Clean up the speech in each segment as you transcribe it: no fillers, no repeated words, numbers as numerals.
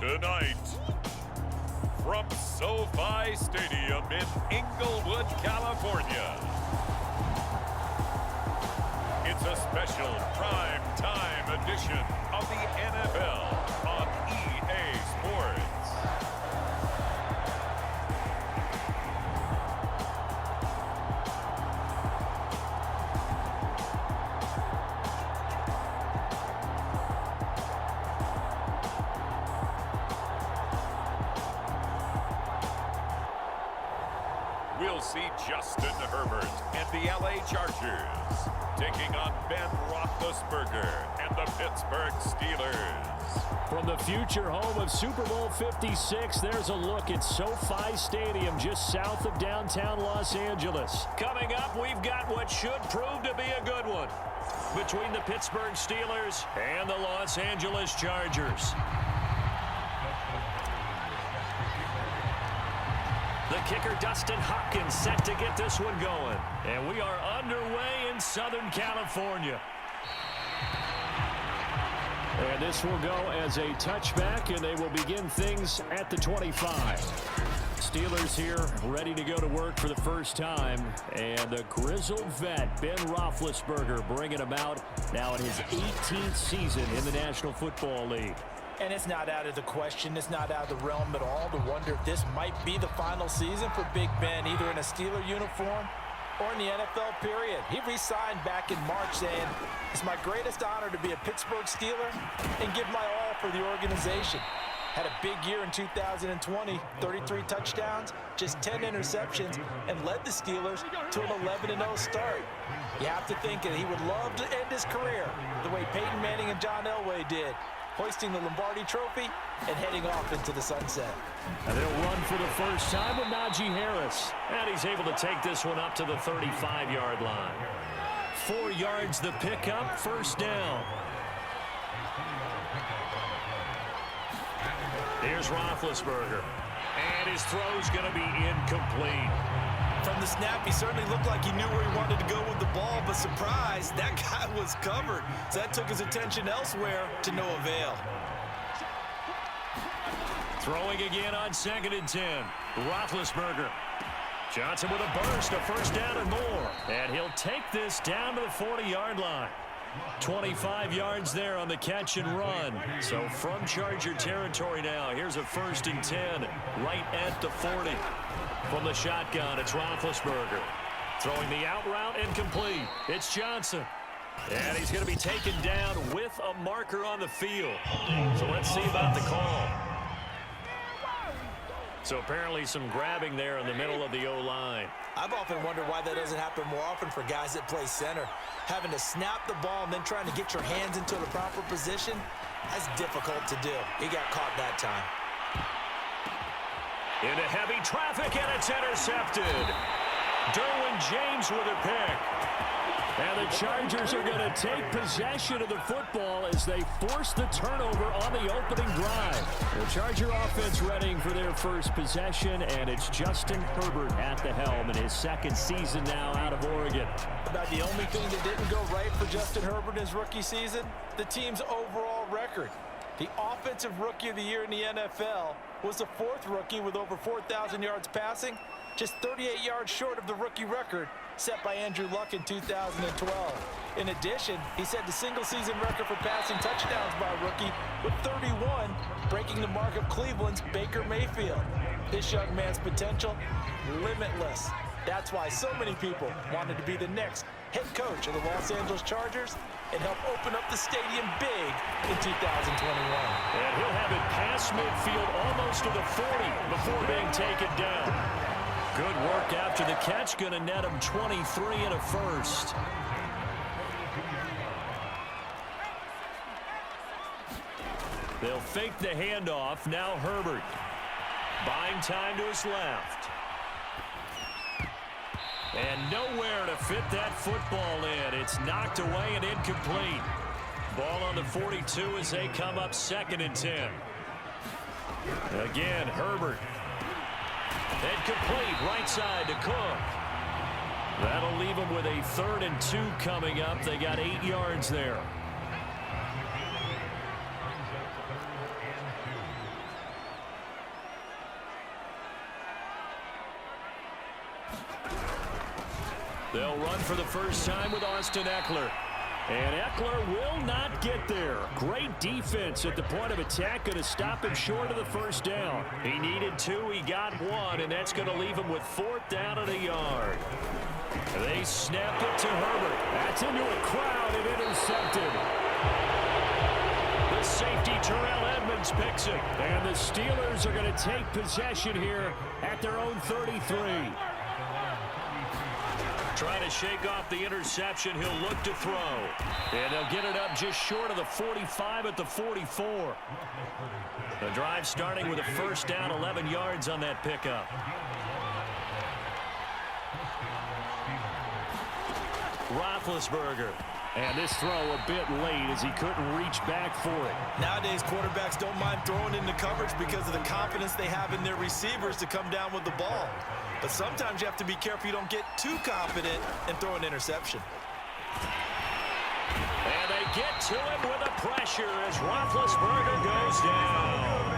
Tonight, from SoFi Stadium in Inglewood, California, it's a special prime time edition of the NFL on EA Sports. We'll see Justin Herbert and the LA Chargers taking on Ben Roethlisberger and the Pittsburgh Steelers. From the future home of Super Bowl 56, there's a look at SoFi Stadium just south of downtown Los Angeles. Coming up, we've got what should prove to be a good one between the Pittsburgh Steelers and the Los Angeles Chargers. The kicker, Dustin Hopkins, set to get this one going. And we are underway in Southern California. And this will go as a touchback, and they will begin things at the 25. Steelers here ready to go to work for the first time. And the grizzled vet, Ben Roethlisberger, bringing him out now in his 18th season in the National Football League. And it's not out of the question, it's not out of the realm at all to wonder if this might be the final season for Big Ben, either in a Steeler uniform or in the NFL period. He re-signed back in March saying, "It's my greatest honor to be a Pittsburgh Steeler and give my all for the organization." Had a big year in 2020, 33 touchdowns, just 10 interceptions, and led the Steelers to an 11-0 start. You have to think that he would love to end his career the way Peyton Manning and John Elway did, hoisting the Lombardi Trophy and heading off into the sunset. And they'll run for the first time with Najee Harris. And he's able to take this one up to the 35-yard line. 4 yards the pickup, first down. Here's Roethlisberger. And his throw's going to be incomplete. From the snap, he certainly looked like he knew where he wanted to go with the ball, but surprise, that guy was covered. So that took his attention elsewhere to no avail. Throwing again on 2nd and 10. Roethlisberger. Johnson with a burst, a first down and more. And he'll take this down to the 40-yard line. 25 yards there on the catch and run. So from Charger territory now, here's a 1st and 10 right at the 40. From the shotgun, it's Roethlisberger. Throwing the out route incomplete. It's Johnson. And he's going to be taken down with a marker on the field. So let's see about the call. So apparently some grabbing there in the middle of the O-line. I've often wondered why that doesn't happen more often for guys that play center. Having to snap the ball and then trying to get your hands into the proper position, that's difficult to do. He got caught that time. Into heavy traffic, and it's intercepted. Derwin James with a pick. And the Chargers are going to take possession of the football as they force the turnover on the opening drive. The Charger offense readying for their first possession, and it's Justin Herbert at the helm in his 2nd season now out of Oregon. About the only thing that didn't go right for Justin Herbert in his rookie season, the team's overall record. The offensive rookie of the year in the NFL was the 4th rookie with over 4,000 yards passing, just 38 yards short of the rookie record set by Andrew Luck in 2012. In addition, he set the single-season record for passing touchdowns by a rookie with 31, breaking the mark of Cleveland's Baker Mayfield. This young man's potential, limitless. That's why so many people wanted to be the next head coach of the Los Angeles Chargers and help open up the stadium big in 2021. And he'll have it past midfield almost to the 40 before being taken down. Good work after the catch, going to net him 23 and a first. They'll fake the handoff. Now Herbert. Buying time to his left. And nowhere to fit that football in. It's knocked away and incomplete. Ball on the 42 as they come up 2nd and 10. Again, Herbert. Incomplete, right side to Cook. That'll leave them with a 3rd and 2 coming up. They got 8 yards there. They'll run for the first time with Austin Eckler. And Eckler will not get there. Great defense at the point of attack, going to stop him short of the first down. He needed 2, he got 1, and that's going to leave him with 4th down and a yard. They snap it to Herbert. That's into a crowd and intercepted. The safety, Terrell Edmonds, picks it. And the Steelers are going to take possession here at their own 33. Trying to shake off the interception. He'll look to throw. And they'll get it up just short of the 45 at the 44. The drive starting with a first down, 11 yards on that pickup. Roethlisberger. And this throw a bit late as he couldn't reach back for it. Nowadays, quarterbacks don't mind throwing into coverage because of the confidence they have in their receivers to come down with the ball. But sometimes you have to be careful you don't get too confident and throw an interception. And they get to him with the pressure as Roethlisberger goes down.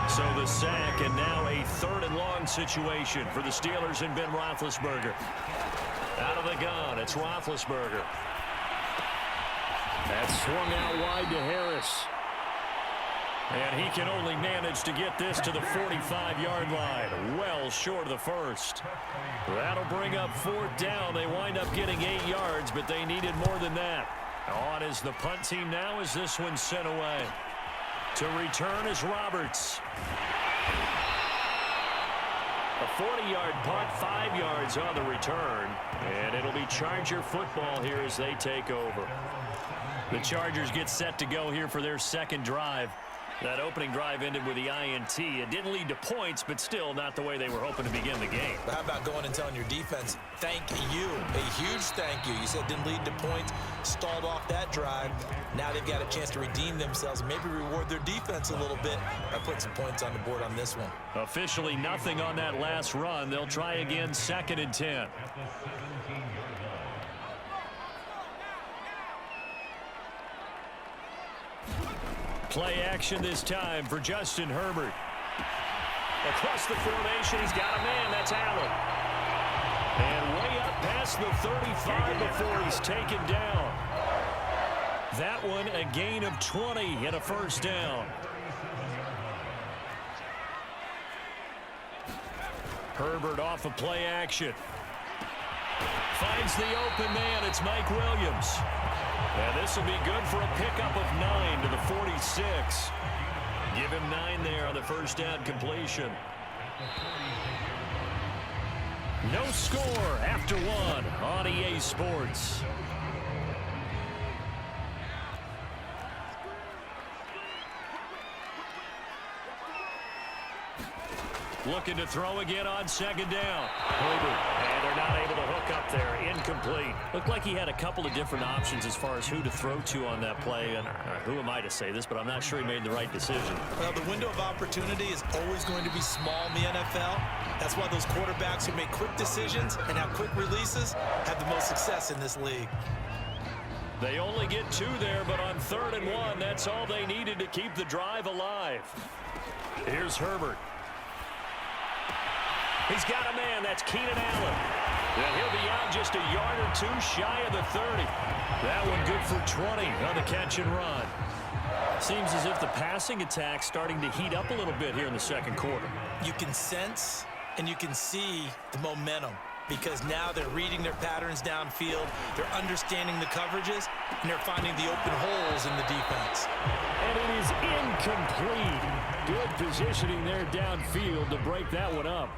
So the sack, and now a 3rd and long situation for the Steelers and Ben Roethlisberger. Out of the gun, it's Roethlisberger. That's swung out wide to Harris. And he can only manage to get this to the 45-yard line, well short of the first. That'll bring up 4th down. They wind up getting 8 yards, but they needed more than that. On is the punt team now as this one's sent away. To return is Roberts. A 40-yard punt, 5 yards on the return. And it'll be Charger football here as they take over. The Chargers get set to go here for their 2nd drive. That opening drive ended with the INT. It didn't lead to points, but still not the way they were hoping to begin the game. But how about going and telling your defense, thank you, a huge thank you. You said it didn't lead to points, stalled off that drive. Now they've got a chance to redeem themselves, maybe reward their defense a little bit by putting some points on the board on this one. Officially nothing on that last run. They'll try again, 2nd and 10. Play action this time for Justin Herbert. Across the formation, he's got a man. That's Allen. And way up past the 35 before he's taken down. That one a gain of 20 and a first down. Herbert off of play action. Finds the open man. It's Mike Williams. And this will be good for a pickup of 9 to the 46. Give him 9 there on the first down completion. No score after 1 on EA Sports. Looking to throw again on 2nd down. Herbert, and they're not able to hook up there. Incomplete. Looked like he had a couple of different options as far as who to throw to on that play. And who am I to say this, but I'm not sure he made the right decision. Well, the window of opportunity is always going to be small in the NFL. That's why those quarterbacks who make quick decisions and have quick releases have the most success in this league. They only get 2 there, but on 3rd and 1, that's all they needed to keep the drive alive. Here's Herbert. He's got a man. That's Keenan Allen. And he'll be out just a yard or 2 shy of the 30. That one good for 20 on the catch and run. Seems as if the passing attack's starting to heat up a little bit here in the 2nd quarter. You can sense and you can see the momentum because now they're reading their patterns downfield, they're understanding the coverages, and they're finding the open holes in the defense. And it is incomplete. Good positioning there downfield to break that one up.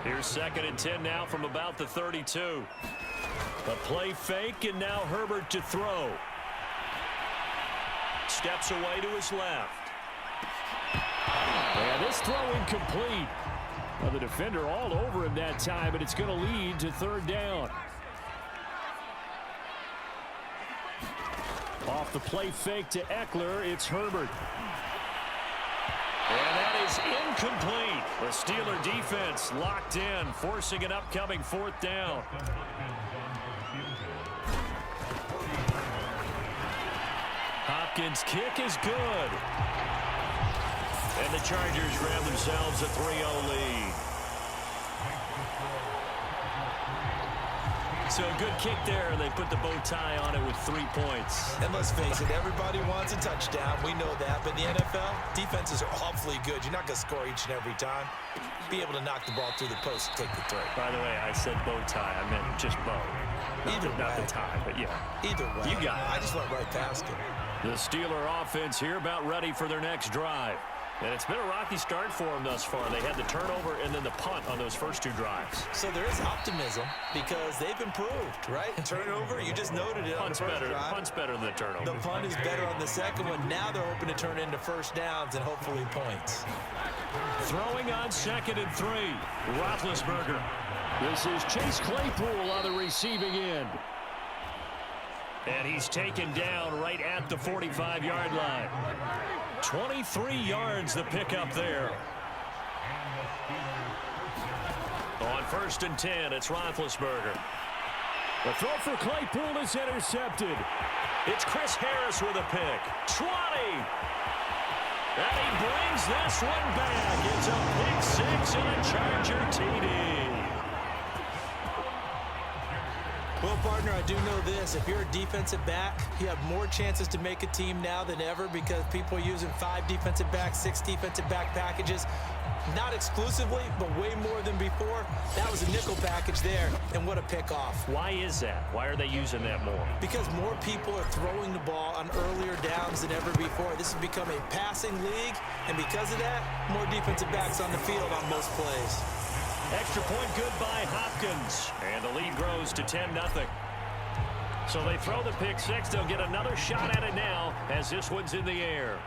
Here's 2nd and 10 now from about the 32. A play fake, and now Herbert to throw. Steps away to his left. And this throw incomplete. Well, the defender all over him that time, but it's going to lead to 3rd down. Off the play fake to Eckler, it's Herbert. And that is incomplete. The Steeler defense locked in, forcing an upcoming 4th down. Hopkins' kick is good. And the Chargers grab themselves a 3-0 lead. So a good kick there, and they put the bow tie on it with 3 points. And let's face it, everybody wants a touchdown. We know that. But in the NFL, defenses are awfully good. You're not going to score each and every time. Be able to knock the ball through the post and take the throw. By the way, I said bow tie. I meant just bow. Not the tie, but yeah. Either way. You got it. I just went right past it. The Steeler offense here about ready for their next drive. And it's been a rocky start for them thus far. They had the turnover and then the punt on those first 2 drives. So there is optimism because they've improved, right? Turnover, you just noted it on the first drive. Punt's better than the turnover. The punt is better on the second one. Now they're hoping to turn it into first downs and hopefully points. Throwing on 2nd and 3. Roethlisberger. This is Chase Claypool on the receiving end. And he's taken down right at the 45-yard line. 23 yards the pickup there. On 1st and 10, it's Roethlisberger. The throw for Claypool is intercepted. It's Chris Harris with a pick. 20. And he brings this one back. It's a pick 6 and a Charger TD. Well, partner, I do know this. If you're a defensive back, you have more chances to make a team now than ever because people are using 5 defensive backs, 6 defensive back packages. Not exclusively, but way more than before. That was a nickel package there, and what a pickoff. Why is that? Why are they using that more? Because more people are throwing the ball on earlier downs than ever before. This has become a passing league, and because of that, more defensive backs on the field on most plays. Extra point good by Hopkins. And the lead grows to 10-0. So they throw the pick 6. They'll get another shot at it now as this one's in the air.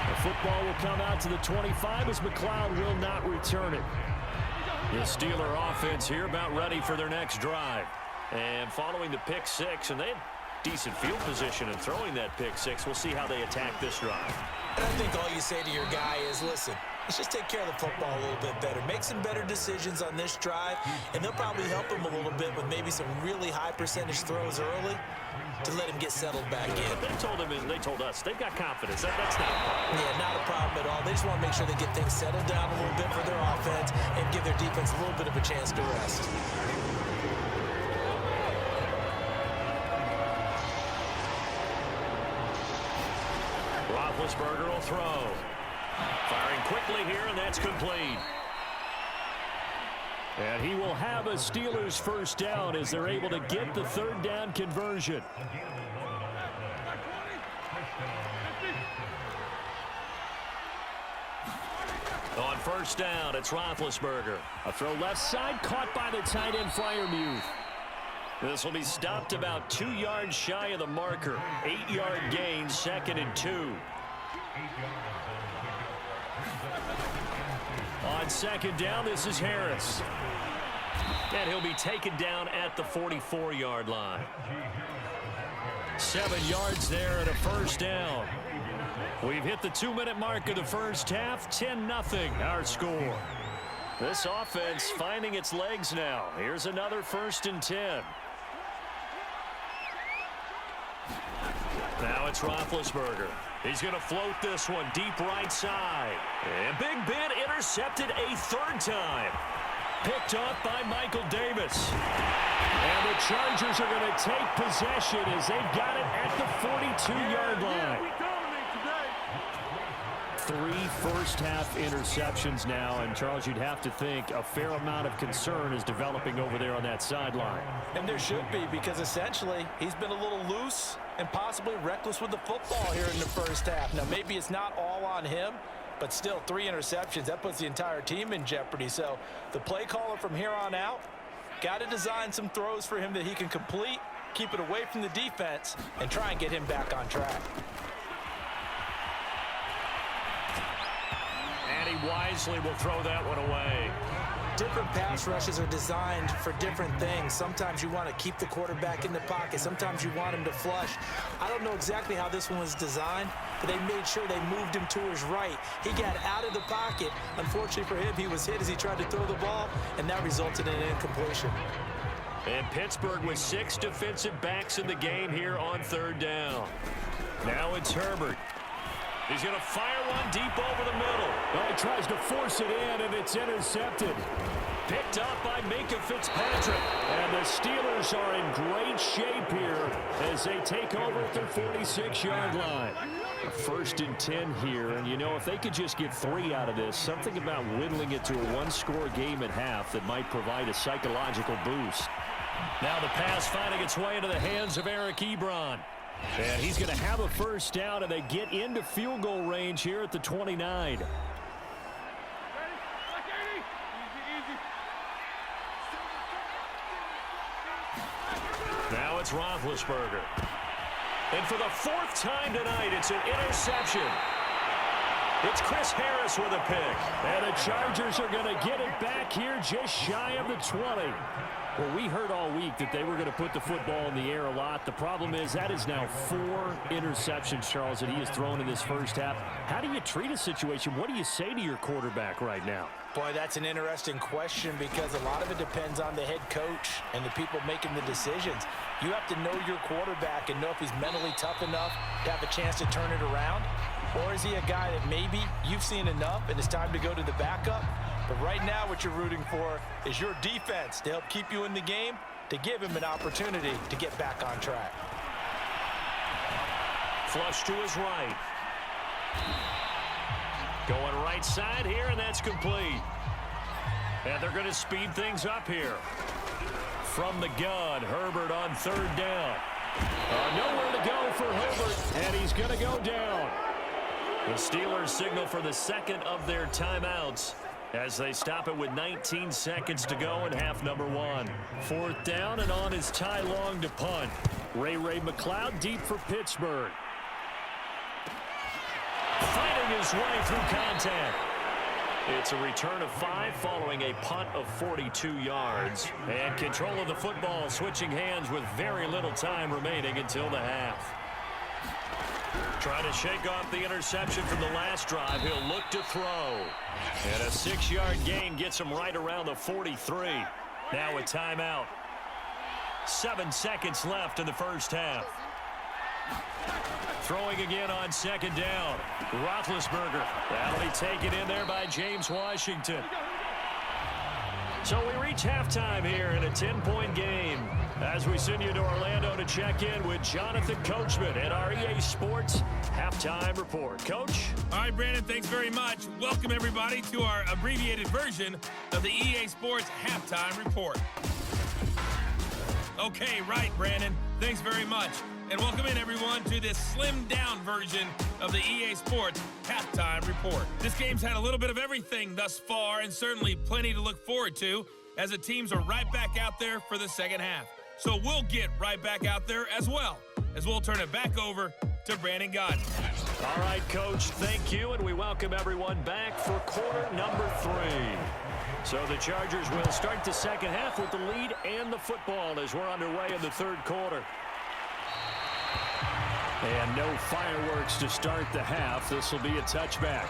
The football will come out to the 25 as McLeod will not return it. The Steeler offense here about ready for their next drive. And following the pick 6, and they had decent field position in throwing that pick 6. We'll see how they attack this drive. And I think all you say to your guy is, listen, let's just take care of the football a little bit better. Make some better decisions on this drive, and they'll probably help him a little bit with maybe some really high percentage throws early to let him get settled back in. They told us they've got confidence. That's not a problem. Yeah, not a problem at all. They just want to make sure they get things settled down a little bit for their offense and give their defense a little bit of a chance to rest. Roethlisberger will throw. Firing quickly here, and that's complete. And he will have a Steelers first down as they're able to get the 3rd down conversion. On 1st down, it's Roethlisberger. A throw left side, caught by the tight end Freiermuth. This will be stopped about 2 yards shy of the marker. 8-yard gain, 2nd and 2. On 2nd down, this is Harris. And he'll be taken down at the 44-yard line. 7 yards there and a first down. We've hit the 2-minute mark of the first half. 10-0 our score. This offense finding its legs now. Here's another 1st and 10. Now it's Roethlisberger. He's going to float this one deep right side. And Big Ben intercepted a 3rd time. Picked off by Michael Davis. And the Chargers are going to take possession as they've got it at the 42-yard line. 3 first-half interceptions now, and Charles, you'd have to think a fair amount of concern is developing over there on that sideline. And there should be, because essentially he's been a little loose and possibly reckless with the football here in the first half. Now, maybe it's not all on him, but still 3 interceptions. That puts the entire team in jeopardy. So the play caller from here on out got to design some throws for him that he can complete, keep it away from the defense, and try and get him back on track. And he wisely will throw that one away. Different pass rushes are designed for different things. Sometimes you want to keep the quarterback in the pocket. Sometimes you want him to flush. I don't know exactly how this one was designed, but they made sure they moved him to his right. He got out of the pocket. Unfortunately for him, he was hit as he tried to throw the ball, and that resulted in an incompletion. And Pittsburgh with 6 defensive backs in the game here on 3rd down. Now it's Herbert. He's going to fire one deep over the middle. Well, he tries to force it in, and it's intercepted. picked up by Minka Fitzpatrick. And the Steelers are in great shape here as they take over at their 46-yard line. A 1st and 10 here, and you know, if they could just get 3 out of this, something about whittling it to a one-score game at half that might provide a psychological boost. Now the pass finding its way into the hands of Eric Ebron. And he's going to have a 1st down, and they get into field goal range here at the 29. Now it's Roethlisberger. And for the 4th time tonight, it's an interception. It's Chris Harris with a pick. And the Chargers are going to get it back here just shy of the 20. Well, we heard all week that they were going to put the football in the air a lot. The problem is that is now 4 interceptions, Charles, that he has thrown in this first half. How do you treat a situation? What do you say to your quarterback right now? Boy, that's an interesting question because a lot of it depends on the head coach and the people making the decisions. You have to know your quarterback and know if he's mentally tough enough to have a chance to turn it around. Or is he a guy that maybe you've seen enough and it's time to go to the backup? But right now what you're rooting for is your defense to help keep you in the game, to give him an opportunity to get back on track. Flush to his right. Going right side here, and that's complete. And they're going to speed things up here. From the gun, Herbert on 3rd down. Nowhere to go for Herbert, and he's going to go down. The Steelers signal for the 2nd of their timeouts as they stop it with 19 seconds to go in half number 1. 4th down, and on is Ty Long to punt. Ray McLeod deep for Pittsburgh. Fighting his way through contact. It's a return of 5 following a punt of 42 yards. And control of the football switching hands with very little time remaining until the half. Trying to shake off the interception from the last drive. He'll look to throw. And a 6-yard gain gets him right around the 43. Now a timeout. 7 seconds left in the first half. Throwing again on 2nd down. Roethlisberger. That'll be taken in there by James Washington. So we reach halftime here in a 10-point game as we send you to Orlando to check in with Jonathan Coachman at our EA Sports Halftime Report. Coach? All right, Brandon, thanks very much. Welcome, everybody, to our abbreviated version of the EA Sports Halftime Report. Okay, right, Brandon. Thanks very much. And welcome in, everyone, to this slimmed-down version of the EA Sports Halftime Report. This game's had a little bit of everything thus far, and certainly plenty to look forward to, as the teams are right back out there for the second half. So we'll get right back out there as well, as we'll turn it back over to Brandon Godden. All right, Coach, thank you, and we welcome everyone back for quarter number 3. So the Chargers will start the second half with the lead and the football as we're underway in the 3rd quarter. And no fireworks to start the half. This will be a touchback.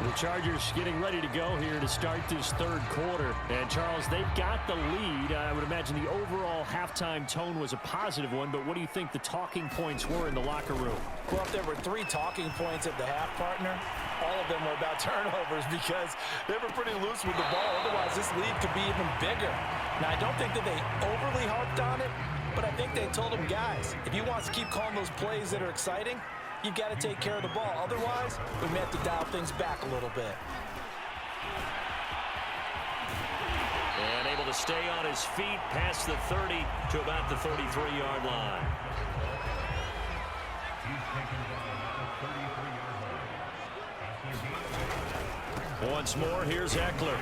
The Chargers getting ready to go here to start this 3rd quarter. And, Charles, they've got the lead. I would imagine the overall halftime tone was a positive one, but what do you think the talking points were in the locker room? Well, if there were 3 talking points at the half, partner, all of them were about turnovers because they were pretty loose with the ball. Otherwise, this lead could be even bigger. Now, I don't think that they overly harped on it, but I think they told them, guys, if you want to keep calling those plays that are exciting, you've got to take care of the ball. Otherwise, we may have to dial things back a little bit. And able to stay on his feet past the 30 to about the 33-yard line. Once more, here's Eckler.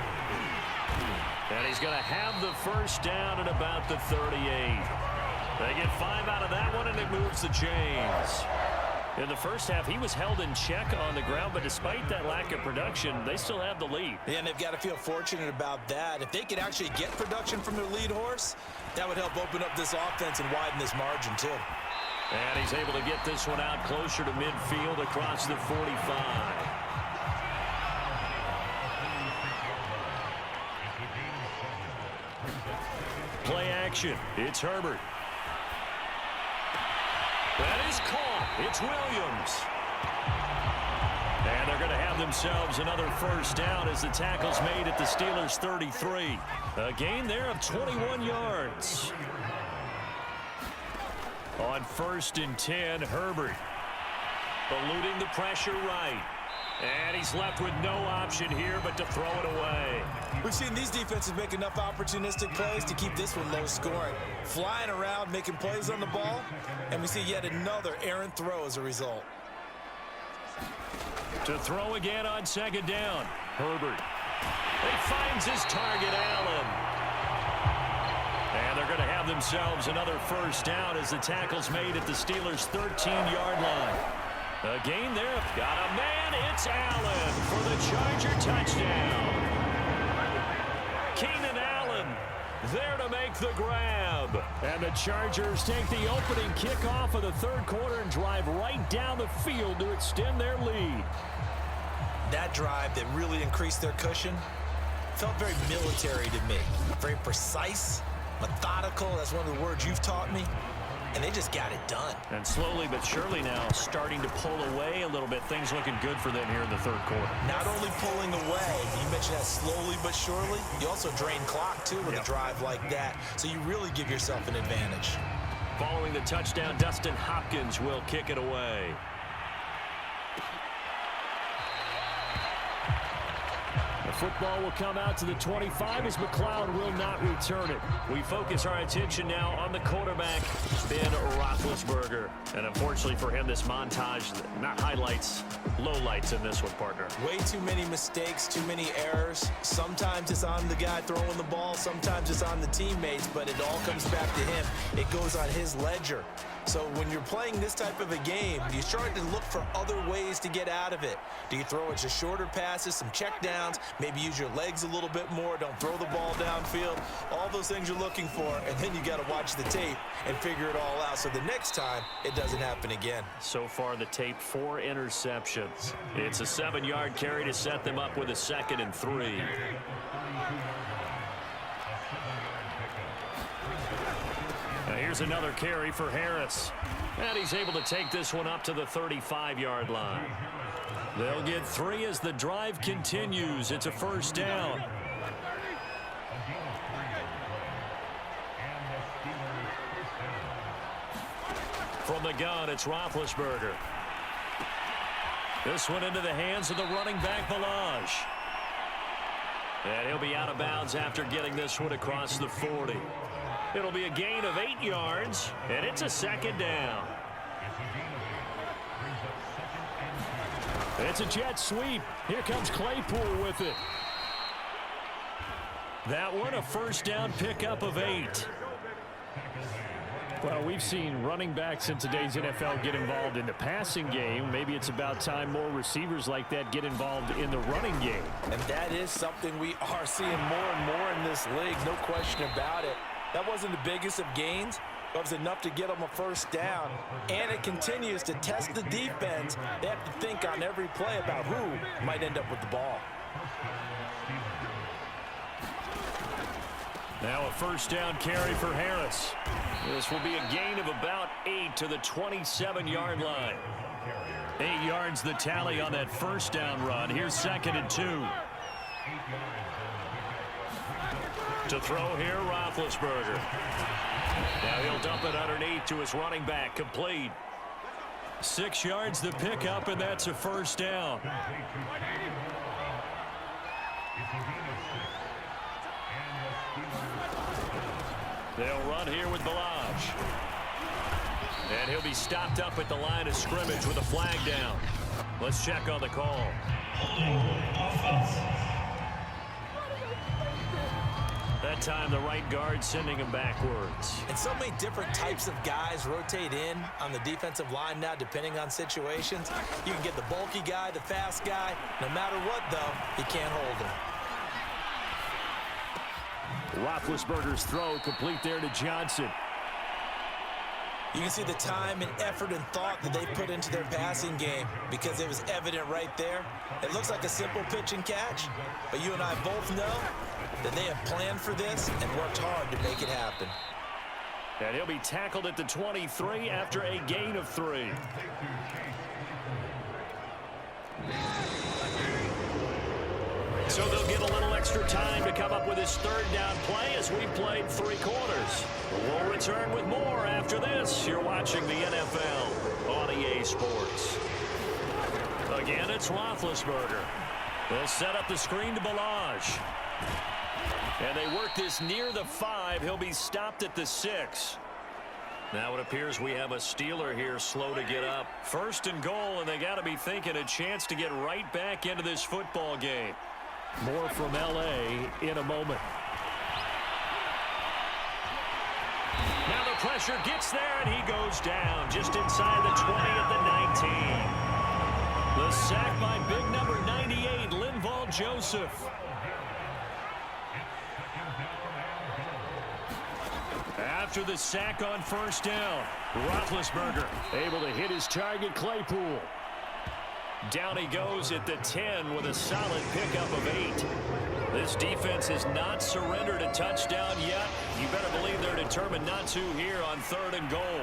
And he's going to have the 1st down at about the 38. They get 5 out of that one, and it moves the chains. In the first half, he was held in check on the ground, but despite that lack of production, they still have the lead. Yeah, and they've got to feel fortunate about that. If they could actually get production from their lead horse, that would help open up this offense and widen this margin, too. And he's able to get this one out closer to midfield across the 45. Play action. It's Herbert. That is caught. It's Williams. And they're going to have themselves another first down as the tackle's made at the Steelers' 33. A gain there of 21 yards. On 1st and 10, Herbert. Eluding the pressure right. And he's left with no option here but to throw it away. We've seen these defenses make enough opportunistic plays to keep this one low scoring. Flying around, making plays on the ball, and we see yet another errant throw as a result. To throw again on 2nd down. Herbert. He finds his target, Allen. And they're going to have themselves another first down as the tackle's made at the Steelers' 13-yard line. A gain there. Got a man. It's Allen for the Charger touchdown. Keenan Allen there to make the grab. And the Chargers take the opening kickoff of the 3rd quarter and drive right down the field to extend their lead. That drive that really increased their cushion felt very military to me. Very precise, methodical. That's one of the words you've taught me. And they just got it done. And slowly but surely now starting to pull away a little bit. Things looking good for them here in the 3rd quarter. Not only pulling away, you mentioned that slowly but surely, you also drain clock too with a drive like that. So you really give yourself an advantage. Following the touchdown, Dustin Hopkins will kick it away. The football will come out to the 25 as McLeod will not return it. We focus our attention now on the quarterback, Ben Roethlisberger. And unfortunately for him, this montage, not highlights, lowlights in this one, partner. Way too many mistakes, too many errors. Sometimes it's on the guy throwing the ball, sometimes it's on the teammates, but it all comes back to him. It goes on his ledger. So when you're playing this type of a game, you start to look for other ways to get out of it. Do you throw it to shorter passes, some check downs, maybe use your legs a little bit more, don't throw the ball downfield, all those things you're looking for, and then you got to watch the tape and figure it all out so the next time it doesn't happen again. So far the tape, 4 interceptions. It's a 7-yard carry to set them up with a 2nd and 3. Now here's another carry for Harris. And he's able to take this one up to the 35-yard line. They'll get 3 as the drive continues. It's a first down. From the gun, it's Roethlisberger. This one into the hands of the running back, Balaj. And he'll be out of bounds after getting this one across the 40. It'll be a gain of 8 yards, and it's a 2nd down. It's a jet sweep. Here comes Claypool with it. That one, a first down pickup of 8. Well, we've seen running backs in today's NFL get involved in the passing game. Maybe it's about time more receivers like that get involved in the running game. And that is something we are seeing more and more in this league, no question about it. That wasn't the biggest of gains, but it was enough to get them a first down. And it continues to test the defense. They have to think on every play about who might end up with the ball. Now a first down carry for Harris. This will be a gain of about 8 to the 27-yard line. 8 yards the tally on that first down run. Here's 2nd and 2. To throw here, Roethlisberger. Now he'll dump it underneath to his running back, complete. 6 yards the pickup, and that's a first down. They'll run here with Balaj. And he'll be stopped up at the line of scrimmage with a flag down. Let's check on the call. That time the right guard sending him backwards. And so many different types of guys rotate in on the defensive line now depending on situations. You can get the bulky guy, the fast guy. No matter what, though, you can't hold him. Roethlisberger's throw complete there to Johnson. You can see the time and effort and thought that they put into their passing game because it was evident right there. It looks like a simple pitch and catch, but you and I both know that they have planned for this and worked hard to make it happen. And he'll be tackled at the 23 after a gain of 3. So they'll get a little extra time to come up with his third down play as we've played 3 quarters. We'll return with more after this. You're watching the NFL on EA Sports. Again, it's Roethlisberger. They'll set up the screen to Balaj. And they work this near the 5. He'll be stopped at the 6. Now it appears we have a Steeler here slow to get up. 1st and goal, and they got to be thinking a chance to get right back into this football game. More from L.A. in a moment. Now the pressure gets there, and he goes down just inside the 20 at the 19. The sack by big number 98, Linval Joseph. After the sack on 1st down, Roethlisberger able to hit his target, Claypool. Down he goes at the 10 with a solid pickup of 8. This defense has not surrendered a touchdown yet. You better believe they're determined not to here on 3rd and goal.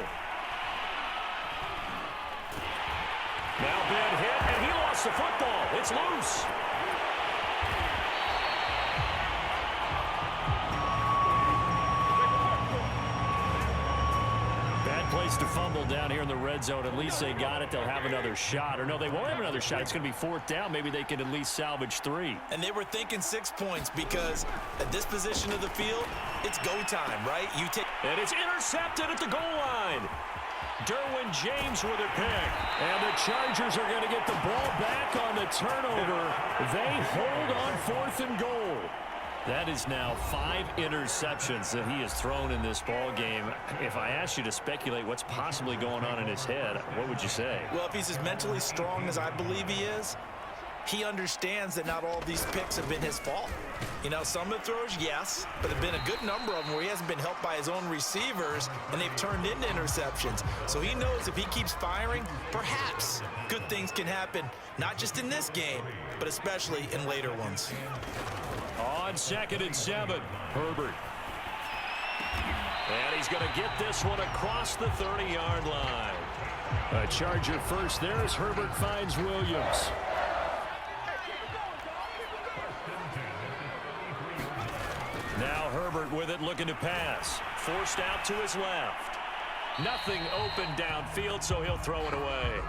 Now bad hit, and he lost the football. It's loose. Place to fumble down here in the red zone. At least they got it. They'll have another shot. Or no, they won't have another shot. It's going to be 4th down. Maybe they can at least salvage 3. And they were thinking 6 points because at this position of the field, it's go time, right? And it's intercepted at the goal line. Derwin James with a pick. And the Chargers are going to get the ball back on the turnover. They hold on 4th and goal. That is now 5 interceptions that he has thrown in this ball game. If I asked you to speculate what's possibly going on in his head, what would you say? Well, if he's as mentally strong as I believe he is, he understands that not all these picks have been his fault. You know, some of the throws, yes, but there have been a good number of them where he hasn't been helped by his own receivers, and they've turned into interceptions. So he knows if he keeps firing, perhaps good things can happen, not just in this game, but especially in later ones. On 2nd and 7, Herbert. And he's going to get this one across the 30-yard line. A Charger first there as Herbert finds Williams. Now Herbert with it, looking to pass. Forced out to his left. Nothing open downfield, so he'll throw it away.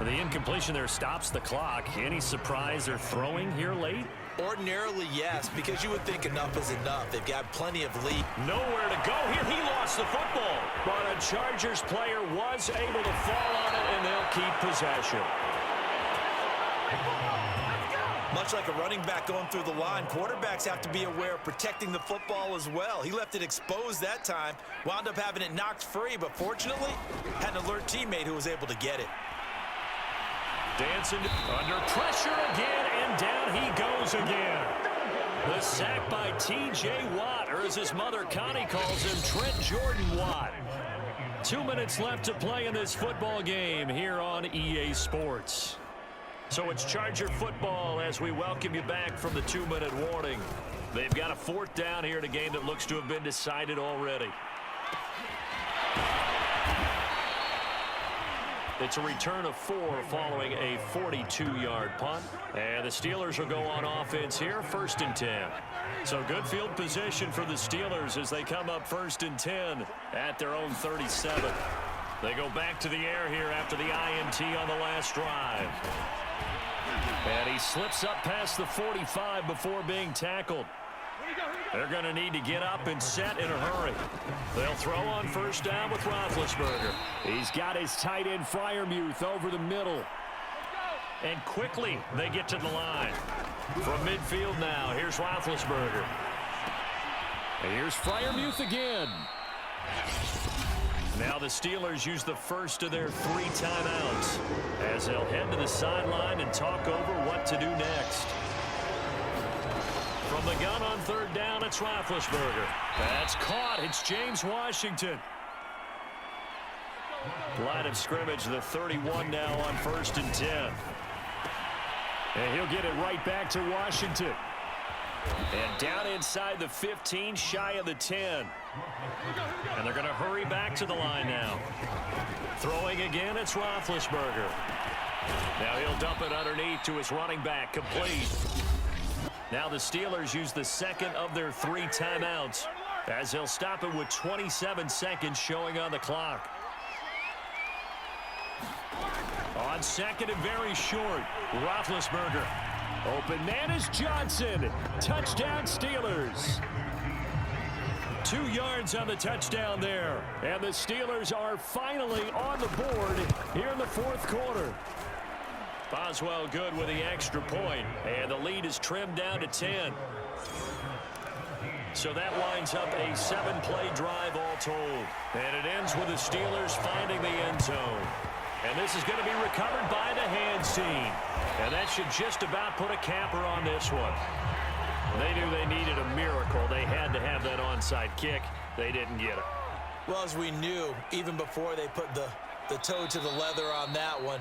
The incompletion there stops the clock. Any surprise they're throwing here late? Ordinarily, yes, because you would think enough is enough. They've got plenty of lead. Nowhere to go here. He lost the football. But a Chargers player was able to fall on it, and they'll keep possession. Much like a running back going through the line, quarterbacks have to be aware of protecting the football as well. He left it exposed that time, wound up having it knocked free, but fortunately, had an alert teammate who was able to get it. Dancing under pressure again, and down he goes again. The sack by T.J. Watt, or as his mother Connie calls him, Trent Jordan Watt. 2 minutes left to play in this football game here on EA Sports. So it's Charger football as we welcome you back from the 2-minute warning. They've got a 4th down here in a game that looks to have been decided already. It's a return of 4 following a 42-yard punt. And the Steelers will go on offense here, 1st and 10. So good field position for the Steelers as they come up 1st and 10 at their own 37. They go back to the air here after the INT on the last drive. And he slips up past the 45 before being tackled. They're going to need to get up and set in a hurry. They'll throw on 1st down with Roethlisberger. He's got his tight end Freiermuth over the middle. And quickly they get to the line. From midfield now, here's Roethlisberger. And here's Freiermuth again. Now the Steelers use the first of their 3 timeouts as they'll head to the sideline and talk over what to do next. From the gun on 3rd down, it's Roethlisberger. That's caught. It's James Washington. Line of scrimmage, the 31 now on 1st and 10. And he'll get it right back to Washington. And down inside the 15, shy of the 10. And they're going to hurry back to the line now. Throwing again, it's Roethlisberger. Now he'll dump it underneath to his running back, complete. Now the Steelers use the second of their 3 timeouts as they'll stop it with 27 seconds showing on the clock. On second and very short, Roethlisberger. Open man is Johnson. Touchdown Steelers. 2 yards on the touchdown there. And the Steelers are finally on the board here in the 4th quarter. Boswell good with the extra point, and the lead is trimmed down to 10. So that winds up a 7-play drive all told. And it ends with the Steelers finding the end zone. And this is going to be recovered by the hands team. And that should just about put a capper on this one. They knew they needed a miracle. They had to have that onside kick. They didn't get it. Well, as we knew, even before they put the toe to the leather on that one,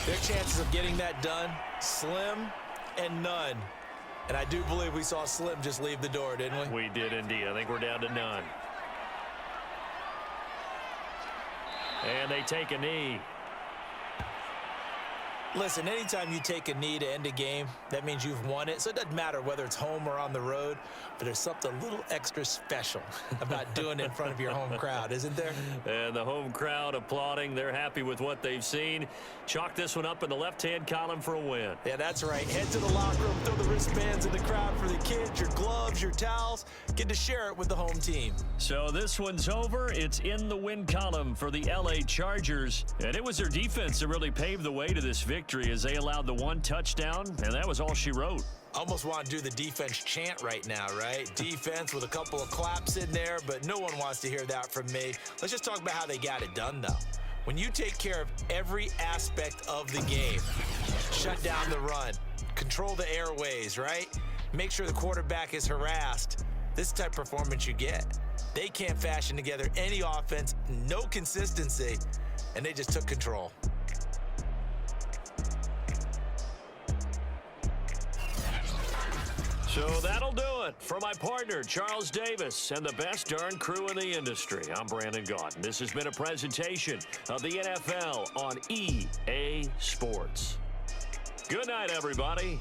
their chances of getting that done, slim and none. And I do believe we saw Slim just leave the door, didn't we? We did indeed. I think we're down to none. And they take a knee. Listen, anytime you take a knee to end a game, that means you've won it. So it doesn't matter whether it's home or on the road, but there's something a little extra special about doing it in front of your home crowd, isn't there? And the home crowd applauding. They're happy with what they've seen. Chalk this one up in the left-hand column for a win. Yeah, that's right. Head to the locker room, throw the wristbands in the crowd for the kids, your gloves, your towels. Get to share it with the home team. So this one's over. It's in the win column for the LA Chargers. And it was their defense that really paved the way to this victory as they allowed the 1 touchdown, and that was all she wrote. Almost want to do the defense chant right now, right? Defense with a couple of claps in there, but no one wants to hear that from me. Let's just talk about how they got it done, though. When you take care of every aspect of the game, shut down the run, control the airways, right? Make sure the quarterback is harassed. This type of performance you get. They can't fashion together any offense, no consistency, and they just took control. So that'll do it for my partner, Charles Davis, and the best darn crew in the industry. I'm Brandon Gaudin. This has been a presentation of the NFL on EA Sports. Good night, everybody.